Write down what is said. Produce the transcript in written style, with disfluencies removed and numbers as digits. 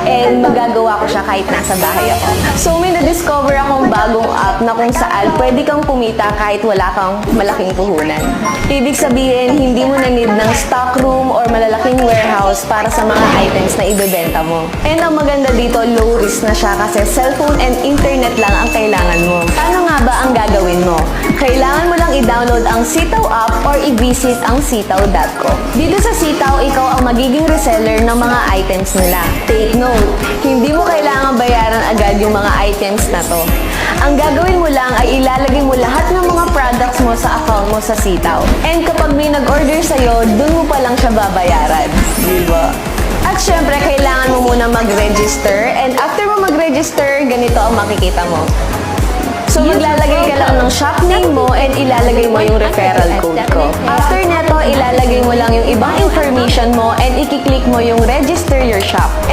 and magagawa ko siya kahit nasa bahay ako. So may na-discover akong bagong app na kung saan pwede kang kumita kahit wala kang malaking puhunan. Ibig sabihin, hindi mo na need ng stock room or malalaking warehouse para sa mga items na ibebenta mo. And ang maganda dito, low risk na siya kasi cellphone and internet lang ang kailangan mo. Paano nga ba ang gagawin mo? Kailangan mo lang i-download ang Sitaw app or i-visit ang sitaw.com. Dito sa Sitaw, ikaw ang magiging reseller ng mga items nila. Take note, hindi mo kailangan bayaran agad yung mga items na to. Ang gagawin mo lang ay ilalagay mo lahat ng mga products mo sa account mo sa Sitaw. And kapag may nag-order sa'yo, dun mo pa lang siya babayaran. Diba? At syempre, kailangan mo muna mag-register. And after mo mag-register, ganito ang makikita mo. So, maglalagay ka lang ng shop name mo and ilalagay mo yung referral code ko. After neto, ilalagay mo lang yung ibang information mo and i-click mo yung register your shop. And